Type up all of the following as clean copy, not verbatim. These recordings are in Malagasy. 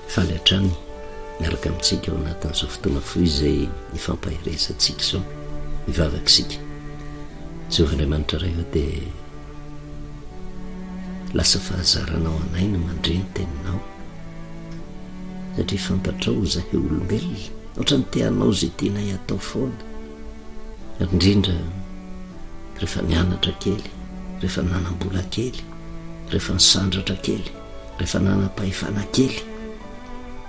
faly hatrany miaraka amintsika ao anatin'izao fotoana foy izay ifampahiresantsika izao ivavakisika. Jehovah-Andriamanitra ray eo dia lasa fahazaranao anay no mandreny teninao, satria fantatrao zahay olombelona ohatrany teanao izay tianay atao foana, indrindra rehefa nianatra kely, rehefa nanam-bola kely, rehefa nisandratra kely, rehefa nanam-pahefana kely,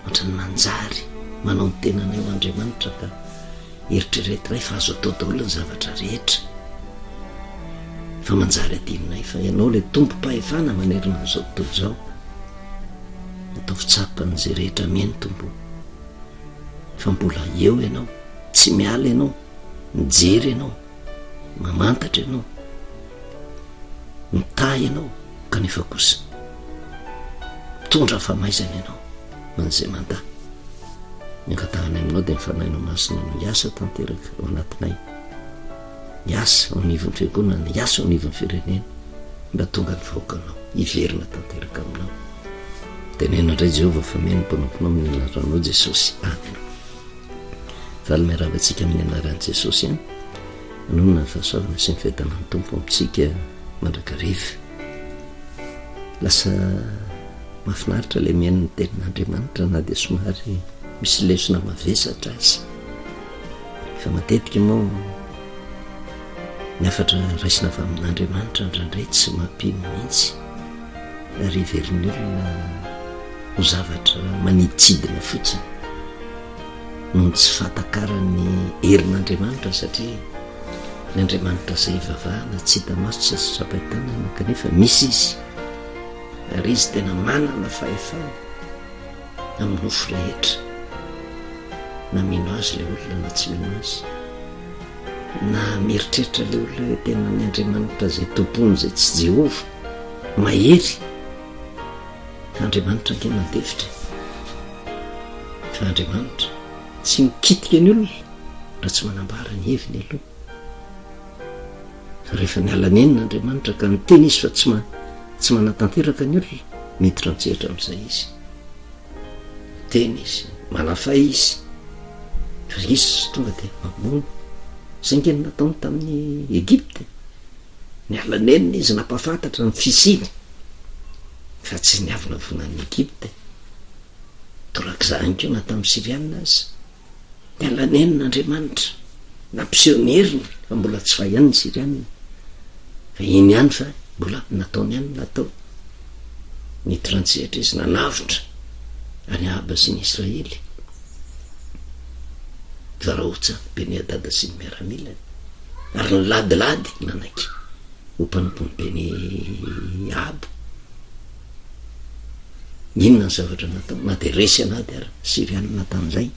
ohatrany manjary manao ny tenanay ho Andriamanitra ka eritreretinay fa azo atao daholo ny zavatra rehetra, fa manjary adinonay fa ianao ilay tompo-pahefana manerina an'izao tontolo izao, atao fitsapan'izay rehetra meny tompo, fa mbola eo ianao, tsy miala ianao, mijery ianao, mamantatra ianao, mitay ianao, kanefa kosa mitondra famaizana ianao man'izay manda. Miankatahana aminao dia mifanahinao masina no hiasa tanteraka ao anatinay, hiasa ao anivon'ny fiangonana, hiasa ao anivon'ny firenena, mba tonga ny vahoakanao hiverina tanteraka aminao. Tenena indray Jehovah fa meno mpanomponao amin'ny anaranao Jesosy, amen. Valy miaravantsika amin'ny anaran'i Jesosy any, manonona ny fahasoavana sy ny fahitana ny tompo amintsika mandrakariva. Lasa mahafinaritra ilay miaino ny tenin'Andriamanitra na dia somary misy lesona mavesatra azy, fa matetika moa ny afatra raisina avy amin'Andriamanitra indraindray tsy mampino mihitsy, ary heverin'ny olona ho zavatra maniditsidina fotsiny noho tsy fahatakarany herin'Andriamanitra, satria ny Andriamanitra izay ivavahana tsy hita maso, tsy azo tsapain-tanana, kanefa misy izy, ary izy tena manana fahefana amin'ny nofo rehetra, na mino azy ilay olona na tsy mino azy, na mieritreritra ilay olona hoe tena ny Andriamanitra izay tompony izay tsy Jehovah mahery, Andriamanitra ange mandefitra, fa Andriamanitra tsy mikitika ny olona raha tsy manambara ny heviny aloha. Rehefa nialan'enina ka niteny izy fa tsy manatanteraka ny olona, miditra antsehatra amin'izay izy, teny izy, manafay izy, fa izy tonga dia mamono izay nge nataony tamin'ny Egypte, nialan'enina izy nampafantatra ny fisiny, fa tsy niavina vonan'ny Egypte. Torak'izany keo na tamin'ny Siriana azy, nialan'enin'Andriamanitra, nampiseho ny heriny fa mbola tsy fahihany ny Siriana, fa iny ihany fa mbola nataony ihany natao, nitransehatra izy, nanavitra any Ahaba sy ny Israely, Varaotsa Beniadada sy ny miaramilany, ary ny ladilady nanaky ho mpanompony Beni Ahaba. Inona ny zavatra natao? Na dia resy anady ary Siriana tamin'izay,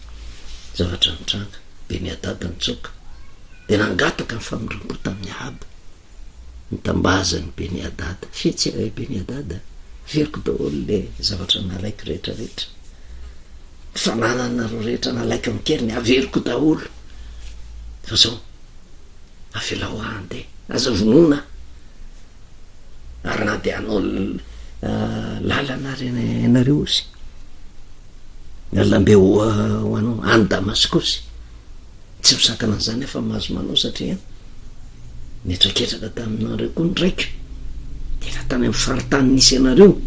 zavatra nitranga, Beniadada nitsoka, dia nangataka ny famorim-po tamin'ny Ahaba, nitambazany Beniadada, fetsy Beniadada, veriko daholo le zavatra nalaiko rehetrarehetra, fananana ro rehetra nalaiko amin'keriny averiko daholo, fa zao avelao andeha aza vonona, ary na dia anao lalana ary ianareo ozy, nalambe ho anao any Damaskosy, tsy misakana an'izany efa mahazo manao, satria nitraketraka taminareo koa ndraiky, tena tany amin'ny faritany nisy ianareo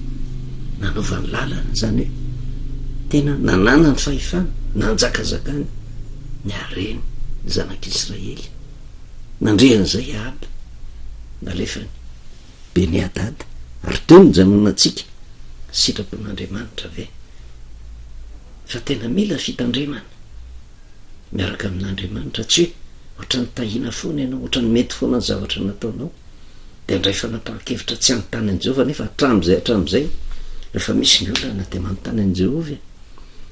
nanaovany lalana, zany hoe tena nanana ny fahefana, nanjakazakany ny hareny zanak'Israely, nandrehan'izay Ahaba, nalefany Beniadada, ary teo ny janonantsika sitrapon'Andriamanitra ve, fa tena mila fitandremana miaraka amin'Andriamanitra, tsy hoe ohatrany tahina foana ianao, ohatrany mety foana ny zavatra nataonao, dia indray fanapahakevitra tsy anontany an'i Jehovah, nefa hatramin'izay rehefa misy ny olana dia manontany an'i Jehovah,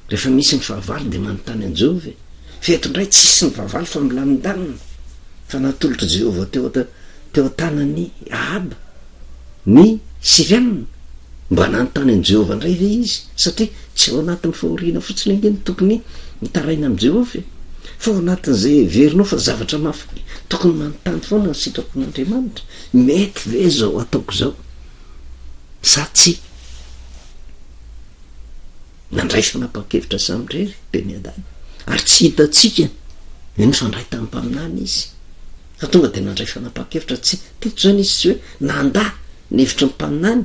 rehefa misy ny fahavalo dia manontany an'i Jehovah, fa eto indray tsisy ny fahavalo fa milamindanina, fa natolotra Jehovah teo tanany Ahaba ny Siriana, mba nanontany an'i Jehovah indray ve izy, satria tsy ao anatin'ny fahoriana fotsiny ange ny tokony mitaraina amin'i Jehovah, fa ao anatin'izay verinao fa zavatra mafy tokony manontany foana ny sitrapon'Andriamanitra, mety ve zao ataoko zao sa tsy? nandray fanapa-kevitra samyrery be miadany ary tsy hitatsika ny fandray tamin'ny mpaminany izy fa tonga de nandray fanapa-kevitra tsy teto zany izy tsy hoe nanda ny hevitra ny mpaminany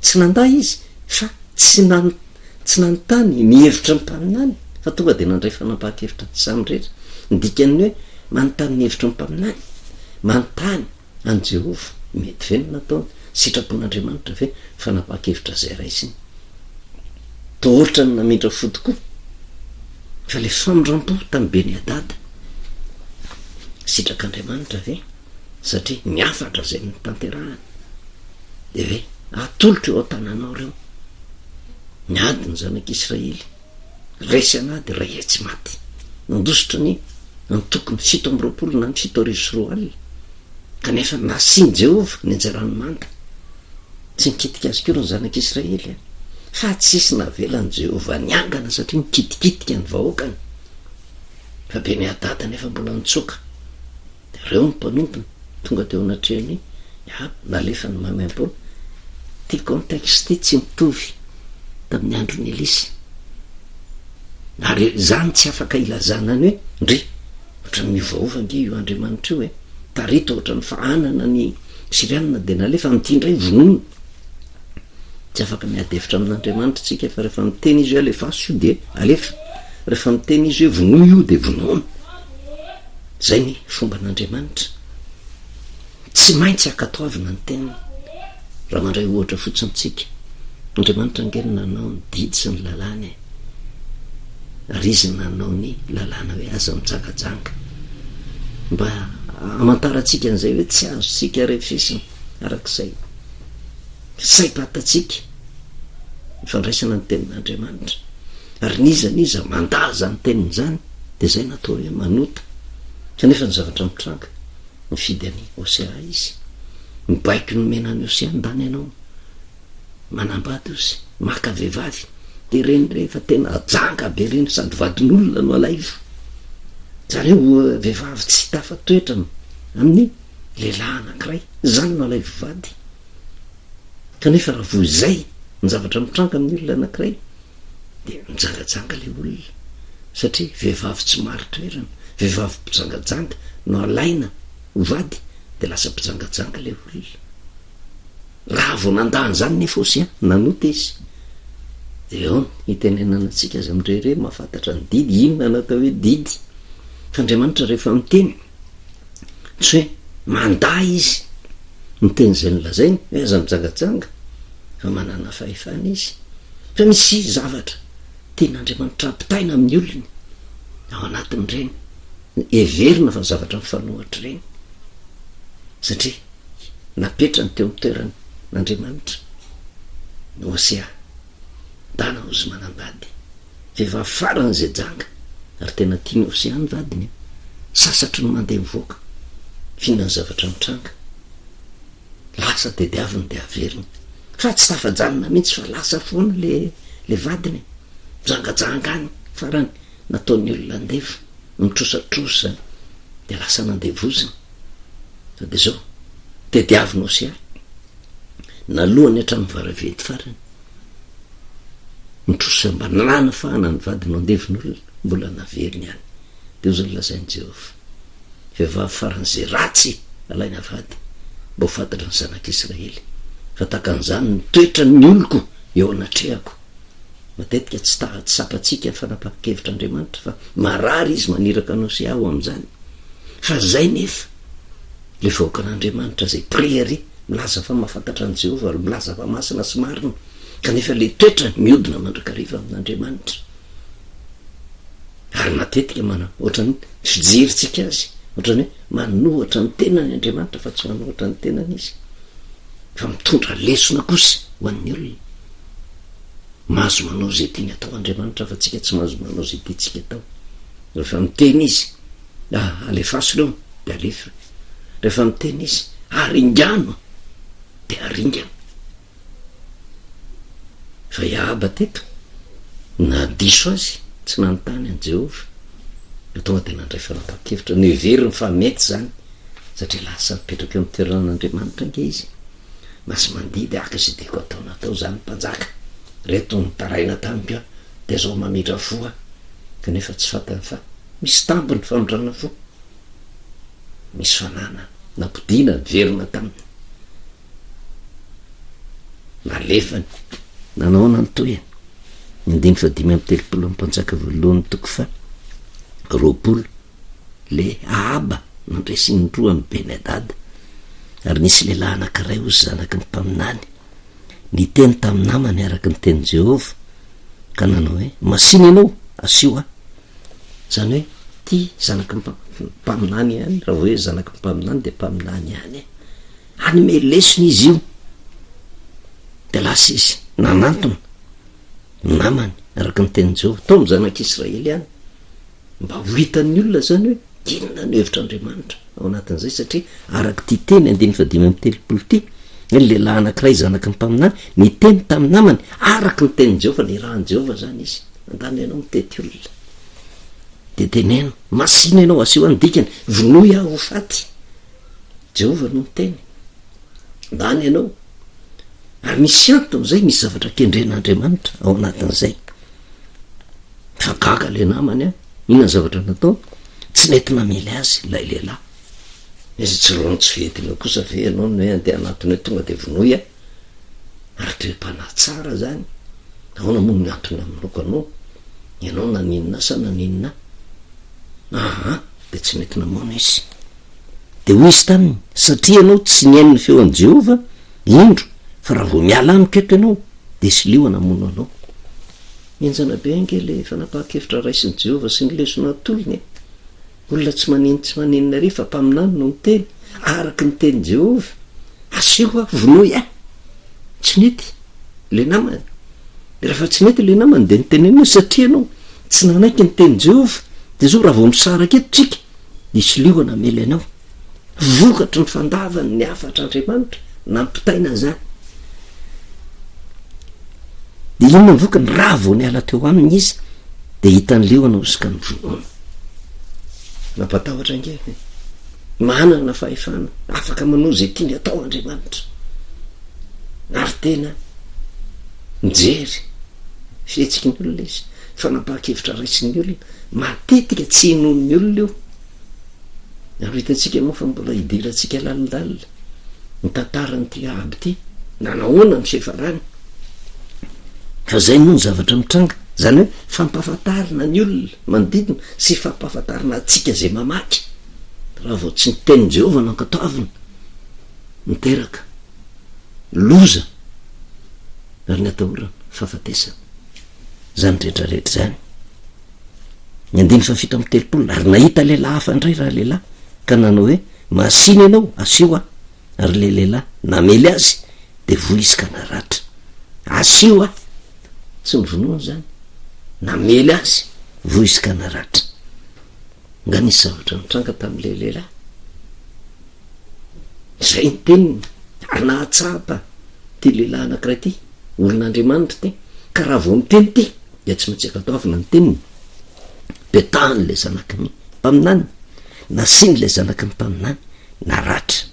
tsy nanda izy fa tsy nanontany ny hevitra ny mpaminany fa tonga de nandray fanapa-kevitra samyrery ndikany hoe manontany ny hevitra ny mpaminany manontany any Jehova mety ve natao sitrapon'Andriamanitra ve fanapa-kevitra zay raisiny tohoritra ny namindra fo tokoa fa le famindrampo tamin'ny Beniadada sitrak'Andriamanitra ve satria miafatra zay ny tanterahany de ve atolotra eo an-tananao reo miady ny zanak'Israely resy anady ray tsy maty nandositra ny tokony 7 na 7 alina kanefa nasiny Jehova ny anjarany manda tsy nikitika azy keo ny zanak'Israely fa tsisy navelany Jehova niangana satria nikitikitika ny vahoakany fa Beniadada nefa mbola nitsoka de reo ny mpanompony tonga teo anatrehany nalefa ny mamaimpolo ty contexte tsy mitovy tamin'ny andron'ny Elisy ary zany tsy afaka ilazanany hoe ndry ohatra ny vahoava nge io Andriamanitra io hoe tarito ohatra ny fahanana ny Siriana de nalefa mitindray vonono tsy afaka miadevitra amin'Andriamanitra tsika fa rehefa miteny izy hoe alefaso io de alefa rehefa miteny izy hoe vonono io de vonono zay ny fomban'Andriamanitra tsy maintsy akatoavina ny teniny raha mandray ohatra fotsiny tsika Andriamanitra ngeny nanao ny didy sy ny lalàny ary izy nanao ny lalàna hoe aza mijangajanga mba amantarantsika an'izay hoe tsy azo tsika refesina arak'izay saim-patatsika ifandraisana ny tenin'Andriamanitra ary niza mandaza ny teniny zany de zay natao hoe manota kanefa ny zavatra mitranga mifidy any Osea izy mibaiko ny menany Osea ndany ianao manambady ozy maka vehivavy de reny rehefa tena ajanga be reny sady vadin'olona no alaivo zareo vehivavy tsy tafatoetra amin'ny lehilahy anankiray zany no alaivo vady kanefa raha vo zay ny zavatra mitranga amin'ny olona anankiray de mijangajanga le olona satria vehivavy tsy maro toerana vehivavy mpijangajanga no alaina ho vady de lasa mpijangajanga le olona raha vo nandahany zany nefa Osea nanota izy de eo hitenenana antsika azy am'rere mahafantatra ny didy inona natao hoe didy fa Andriamanitra rehefa miteny tsy hoe manda izy miteny zay nolazainy hoe aza mijangajanga fa manana fahefana izy fa misy zavatra teny'Andriamanitra ampitaina amin'ny olony ao anatin'ireny everina fa zavatra mifanohatra ireny satria napetrany teo amin'ny toerany n'Andriamanitra ny Osea dana ozy manambady vehivavy farany zay janga ary tena tiany Osea ny vadiny sasatry no mandeha mivoaka fihinany zavatra mitranga lasa de diaviny de averiny fa tsy tafajanona mihitsy fa lasa foana le vadiny mijangajanga any farany nataon'ny olona andevo mitrosatrosa de lasa nandevozina fa de zao de diaviny Osea nalohany hatramin'ny varavety farany mitrosa mba nana fahana ny vady no andevin'olona mbola naveriny any de ozany lazainy Jehova vehivavy farany zay ratsy alaina vady mba ho fantatra ny zanak'Israely fa takan'izany ny toetra ny oloko eo anatrehako matetika tsy sapatsika ny fanapa-kevitran'Andriamanitra fa marary izy maniraka ny Osea ao am'izany fa zay nefa le vahoakan'Andriamanitra zay priere milaza fa mahafantatra an' Jehova ary milaza fa masina sy marina kanefa le toetra miodina mandrakariva amin'Andriamanitra ary matetika mana ohatrany fijeritsika azy ohatrany hoe manohatra ny tenany Andriamanitra fa tsy manohatra ny tenany izy fa mitondra lesona kosa ho an'ny olona mahazo manao zay tiany atao Andriamanitra fa tsika tsy mahazo manao zay tiantsika atao rehefa miteny izy alefaso reo de alefa rehefa miteny izy aringano de aringana fa iahaba teto na diso azy tsy nanontany an' Jehova de tonga de nandray fanapa-kevitra ny everiny fa mety zany satria lasa mipetraka eo amin'ny toeran'Andriamanitra nge izy masy mandidy aka zay tiako atao natao zany mpanjaka reto ny taraina tamiko de zao mamidra foa kanefa tsy fantany fa misy tambiny famondrana fo, misy fanana nampodina verina taminy nalefany nanao nanotoyany 5 mpanjaka voalohany toko fa roapolo le Ahaba nandresiny roa amy Benadada. Ary nisy lehilahy anankiray ozy zanaky ny mpaminany niteny tamin'ny namany araky ny teny Jehova ka nanao hoe masiny ianao asio zany hoe ty zanaky mpaminany ihany, raha hoe zanaky mpaminany de mpaminany ihany anyme lesony izy io. De lasa izy nanantona namany araky ny teny Jehova tao amy zanak'Israely ihany mba ho hitan'ny olona zany hoe inona ny hevitr'Andriamanitra ao anatin'izay, satria araky ty teny 5:30 ty ny lehilahy anankiray zanaky ny mpaminany niteny tamin'ny namany araky ny teny Jehova, ny rahan'i Jehova zany izy andany ianao mitety olona de teneno masina ianao asio any dikany vonoy aho ho faty, Jehova no miteny andany ianao. Ary misy antony zay, misy zavatra kendren'Andriamanitra ao anatin'izay. Fa gaga le namany inona zavatra natao tsy nety namely azy lay lehilahy izy tsy rono tsy fetiny kosa ve ianao no hoe andeha anatiny hoe tonga de vonoy ary toe-panahy tsara zany ahoana moa ny antony aminoko anao, ianao naninona sa naninona de tsy mety namoana izy. De hoy izy taminy satria ianao tsy niaino ny feon'i Jehova indro fa raha vao miala amiko eto ianao de sy lio namono anao. Enjana be ange le fanapahan-kevitra raisin'i Jehova sy ny lesona atolony olona tsy maninona ry fa mpaminany no miteny araky ny teny Jehova asio vonoy tsy nety le namany. De rehefa tsy nety le namany de nitenena satria ianao tsy nanaiky ny teny Jehova de zao raha vao misaraka eto tsika de sy lio namely anao. Vokatry ny fandavany ny afatr'Andriamanitra nampitaina zany. De inona ny vokany raha vao niala teo aminy izy de hitany leo anao izy ka ny vonoana. Mampatahotra nge manana fahefana afaka manao zay tiany atao Andriamanitra ary tena mijery fihetsiky ny olona izy, fanapahan-kevitra raisin'ny olona matetika tsy inon'ny olona io. Ary hitantsika moa fa mbola idirantsika lalindalina ny tantarany ty Ahaba ty nanahoana ny sefarany, fa zay moa ny zavatra mitranga zany hoe fampahafantarina ny olona manodidina sy fampahafantarina atsika zay mamaky. Raha vao tsy niteny Jehova nankatoavina miteraka loza ary ny atahorana fahafatesana zany rehetrarehetra zany. 5:30 ary nahita lehilahy hafa indray raha lehilahy ka nanao hoe masina ianao asio ary le lehilahy namely azy de voy izy ka naratra asio tsy ny vonoana zany, namely azy voy izy ka naratra. Nga nisy zavatra mitranga tamin'le lehilahy zay ny teniny ary nahatsapa ty lehilahy anankiray ty olon'Andriamanitra ty ka raha vao miteny ty de tsy maintsy akatoavina ny teniny. Betahany le zanaky ny mpaminany nasiny le zanaky ny mpaminany naratra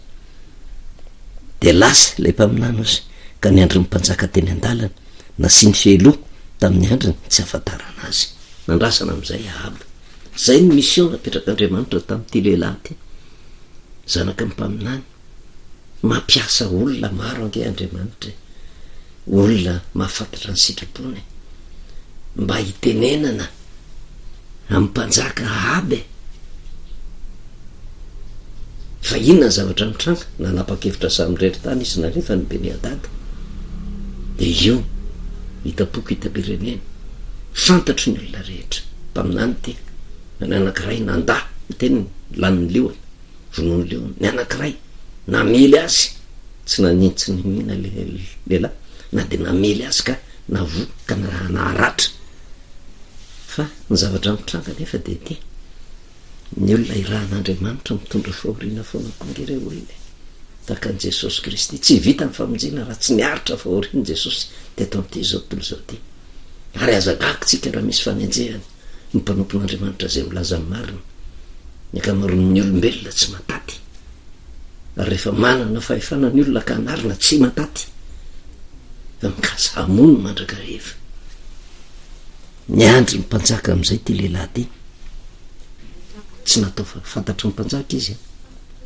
de lasa le mpaminany ozy ka ny andry mpanjaka teny an-dalana nasiny feloa tamin'ny andriny tsy afantarana azy nandrasana am'izay Ahaba. Zay ny mission napetrak'Andriamanitra tamin'ity lehilahy ty zanaky ny mpaminany mampiasa olona maro ange Andriamanitra, olona mahafantatra ny sitrapony mba hitenenana amin'ny mpanjaka Ahaba. Fa inona zavatra mitranga nanapa-kevitra samy rery tany izy narefa ny Benadada de io hitapoko hitapirenena fantatry ny olona rehetra mpaminany ty. Ny anankiray nanda teniny laniny leony vonoany leony, ny anankiray namely azy tsy nanintsy nina lehilahy na de namely azy ka navo ka naharatra. Fa ny zavatra mitranga nefa de ty ny olona irahan'Andriamanitra mitondra fahoriana foana kongere olona tahaka an' Jesosy Kristy tsy vita ny famonjena raha tsy miaritra fahoriany Jesosy teto am'ty zao tontolo zao ty. Ary azagaky tsika raha misy fanenjehany ny mpanompon'Andriamanitra zay milaza ny marina, ny akamaroan'ny olombelona tsy mataty ary rehefa manana fahefana ny olona ka anarina tsy mataty fa mikasa hamono mandrakariva. niandry ny mpanjaka am'izay ty lehilahy ty tsy natao fantatry ny mpanjaka izy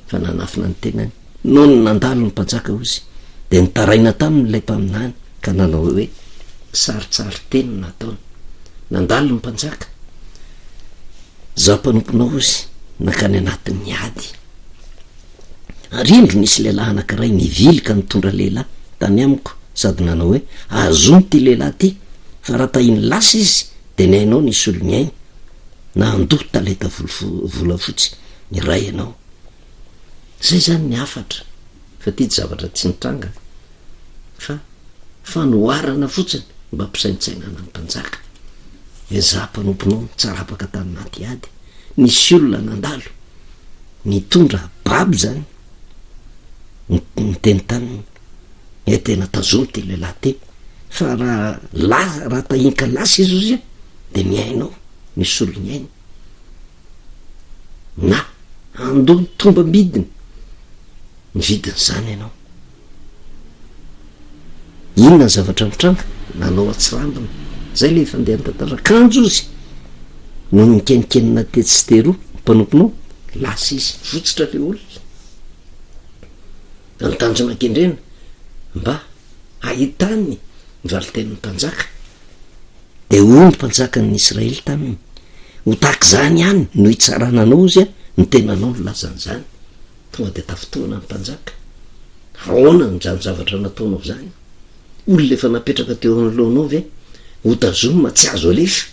fa nanafina ny tenany no ny nandalo ny mpanjaka ozy de nitaraina tamin'ilay mpaminany ka nanao hoe saritsary teny nataony nandalo ny mpanjaka zaho mpanomponao ozy nakany anatin'ny ady arindry nisy lehilahy anankiray nivily ka nitondra lehilahy tany amiko sady nanao hoe azony ty lehilahy ty fa raha tahiny lasa izy de ny hainao nisy olo nyainy na andoha taleta volafotsy ny ray ianao zay zany ny afatra fa ty tsy zavatra tsy nitranga fa fanoharana fotsiny mba mpisaintsainana ny mpanjaka hoe za mpanomponao tsarapaka taminaty ady nisy olona nandalo nitondra baby zany nyteny taniny e tena tazony ty lehilahy ty fa raha tahinika lasa izy ozy de miainao misy olo nyainy na andoha tomba midiny mividiny zany ianao inona ny zavatra mitranga nanao atsirambina zay le fandeha nytantara kanjo izy no nikenikenina tetsytero mpanomponao lasa izy fotsitra le olona anytanjona kendrena mba ahitany nyvaliten'ny mpanjaka de hoy ny mpanjaka ny Israely taminy ho tahaky zany ihany no hitsarananao izy a ny tenanao no lazan'zany tonga de tafitohana ny mpanjaka ahoana ny zany zavatra nataonao zany olona efa napetraka teo anoloanao ve hotazoma tsy azo alefa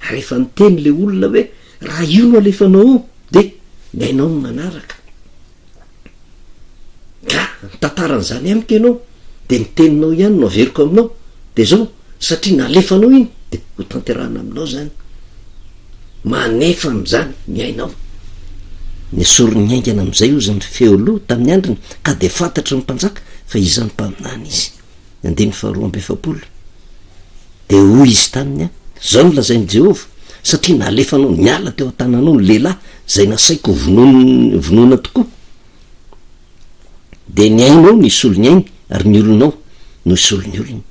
rehefa niteny le olona hoe raha io no alefanao de miainao ny manaraka ka tantaran'zany amiko ianao de miteninao ihany no averiko aminao de zao satria nalefanao iny de ho tanterahana aminao zany manefa am'zany miainao ny sorony aingana am'izay ozy ny feoloha tamin'ny andriny ka de fantatry ny mpanjaka fa izany mpaminany izy andiny faharoa amby efapolo de hoy izy taminy a zao no lazainy Jehova satria nalefanao niala teo an-tananao ny lehilahy zay nasaiko vonoina tokoa de ny ainao nisy olo ny ainy ary ny olonao nisy olo ny olony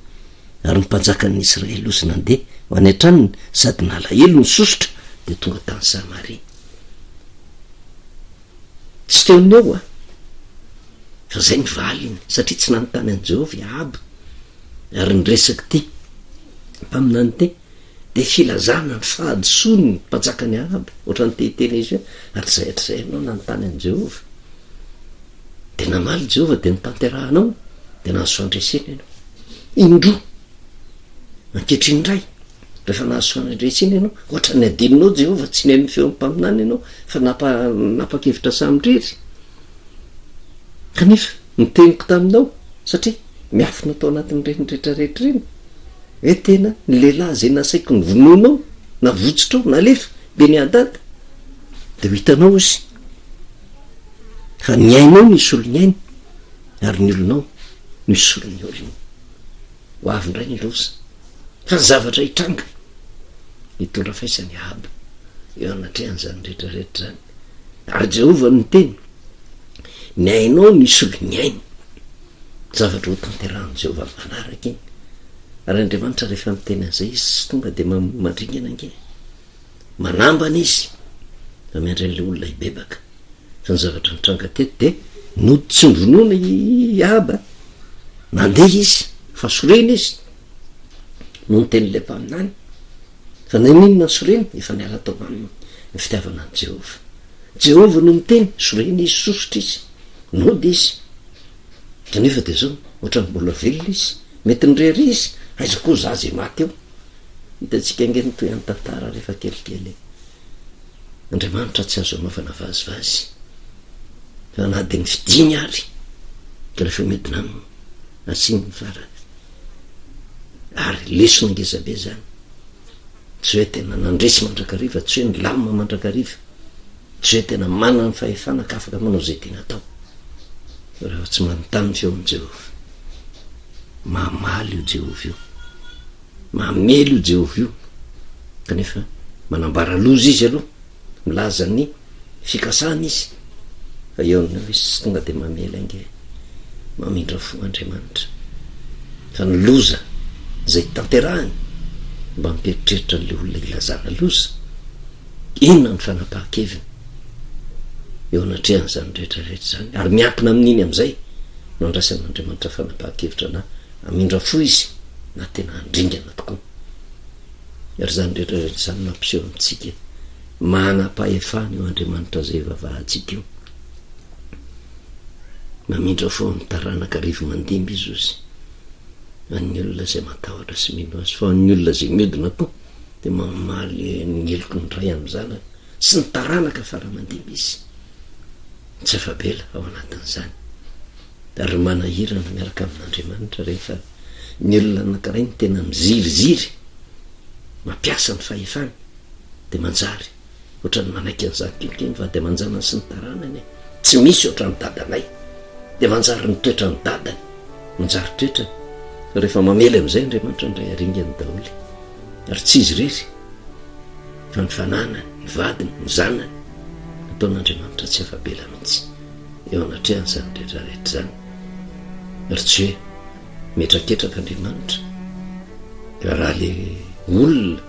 ary ny mpanjakan'ny Israely ozy nandeha ho any an-tranony sady nalahelo ny sosotra de tonga tany Samaria tsy teony eo a fa zay ny valiny satria tsy nanontany an' Jehova Ahaba ary ny resaky ty mpaminany te de filazana ny fahadisoany ny mpanjakany Ahaba ohatra ny tehitena izy hoe atrzay anao nanontany an' Jehova de namaly Jehova de nitanterahanao de nahazo fandresena ianao indro ankehitriny ray rehefa nahazo fandresena ianao ohatra ny adininao Jehova tsy ny amin'ny feo mpaminany ianao fa napakevitra samidrery kanefa niteniko taminao satria miafina tao anatin'ny reny rehetrarehetra reny hoe tena ny lehilahy zay nasaiko ny vononao na votsitrao nalefa be ny adady de ho hitanao izy fa ny ainao nisy olo ny ainy ary ny olonao nisy olo ny olony ho avy ndray ny loza fa ny zavatra hitranga hitondra faisany Ahaba eo anatrehany zany rehetrarehetra zany ary Jehova ny teny ny ainao nisy olo ny ainy zavatra ho tanterahan'i Jehova manaraka iny ary Andriamanitra rehefa miteny an'izay izy sy tonga de mandringana ange manambana izy fa miandry an'le olona hibebaka fa ny zavatra nitranga teto de noditsy ny vonoana Ahaba nandeha izy fa sorena izy no niten'le mpaminany fa naninona ny sorena efa niala tao aminy ny fitiavana an' Jehova no miteny sorena izy sosotra izy nody izy kanefa de zao ohatra ny mbola velona izy mety nyrery izy aiza koa za zay maty eo hitatsika ange ny toy any tantara rehefa kelikely Andriamanitra tsy azo anaovana vazivazy fa na de ny fidiny ary ka rehefa medina aminy asiny ny fara ary lesona ngezabe zany tsy hoe tena nandresy mandrakariva tsy hoe ny lamina mandrakariva tsy hoe tena manana ny fahefana ka afaka manao zay tena atao rehefa tsy manontany feon'ny Jehova mamaly io Jehova io mamely io Jehova io kanefa manambara loza izy aloha milaza ny fikasana izy fa eo amin'io izy tsy tonga de mamely ange mamindra fo Andriamanitra fa ny loza zay tanterahany mba mipetritritra n'le olona ilazana loza inona ny fanapaha-keviny eo anatrehan' zany rehetrarehetra zany ary miankina amin'iny am'izay no andraisan'andriamanitra fanapaha-kevitra na amindra fo izy na tena andringana tokoa ary zany rehetrarehetra zany mampiseho amintsika manam-pahefana eo andriamanitra zay vavahantsika io mamindra fo amin'ny taranaka rivo mandimby izy ozy an'ny olona zay matahotra sy mino azy fa ny olona zay miodina to de mamaly ny eloko ny ray am'zana sy ny taranaka faramandimby izy tsy afabela ao anatin'izany ary manahirana miaraka amin'andriamanitra rehefa ny olona anankiray ny tena miziriziry mampiasa ny fahefana de manjary ohatrany manaiky an'izany kelikely fa de manjana sy ny taranany tsy misy ohatrany dadanay de manjary ny toetra ny dadany manjary toetrany rehefa mamely am'izay andriamanitra ndray aringany daholy ary tsy izy rery fa ny fananany ny vadiny ny zanany ataon'andriamanitra tsy afabela mihitsy eo anatrehany zany rehetrarehetra zany ary tsy hoe metraketraka andriamanitra ka raha le olona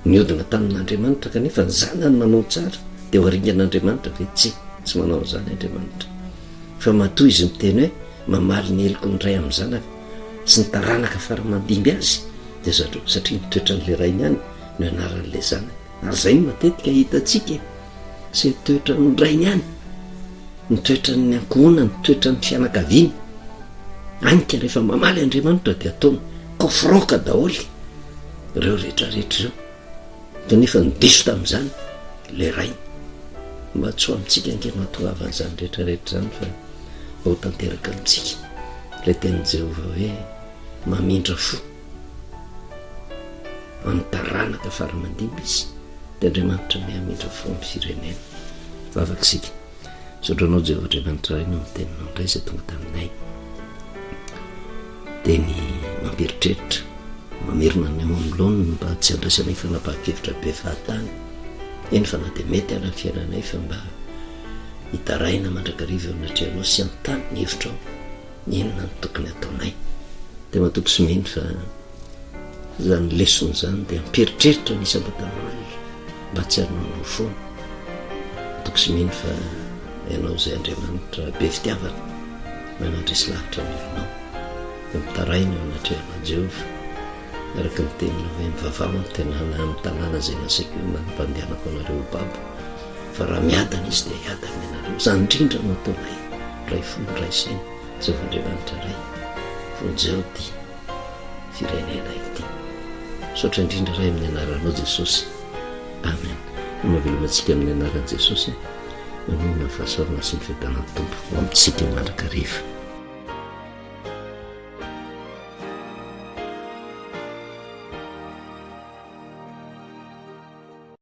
niodina tamin'andriamanitra kanefa ny zanany manao tsara de ho aringan'andriamanitra ve tsy manao an'izany andriamanitra fa matoa izy miteny hoe mamaly ny eloko ny ray amin'ny zanaka sy ny taranaka faramandimby azy de satria nitoetran'le rainy ihany no anaran'le zanaka ary zay no matetika hitatsika sy toetran'ny rainy ihany nitoetran'ny ankohona nitoetran'ny fianakaviany anika rehefa mamaly andriamanitra de ataony kofroka daholy ireo rehetrarehetra ireo kanefa nidiso tamin'izany le rainy mba tsy ho amintsika ankeny matoavan'izany rehetrarehetra zany fa ao tanteraka amintsika le teny Jehova hoe mamindra fo amin'ny taranaka faramandimby izy de andriamanitra mihamindra fo amin'ny firenena vavakisika sotranao Jehova andriamanitra ray no miteninao indray zay tonga taminay de ny mamperitreritra mamerina ny ao am'loniny mba tsy andraisanay fanapaha-kevitra be fahatany eny fa na de mety ala ny fiainanay fa mba hitaraina mandrakariva eo anatrehanao sy antany ny hevitra ao ny enina ny tokony ataonay de matoko sy meny fa zany lesony zany de amperitreritra nisam-batan'olona mba tsy arinao foana matoko sy meny fa ianao zay andriamanitra be fitiavana manandresy lahatra milonao de mitaraina eo anatrehanao Jehova araka ny tenina hoe mivavao ny tenana amin'ny tanàna zay nasaiko manampandehanako anareo babo fa raha miadana izy de hiadana ianareo zany indrindra no ataonay ray fony ray saina Jehova andriamanitra ray fonjeo-ty firenena ity sotra indrindra ray amin'ny anaranao Jesosy amen no mavelomantsika amin'ny anaran'i Jesosy manona ny fahasoavana sy ny fiadanan'ny tompo ho amintsika mandrakariva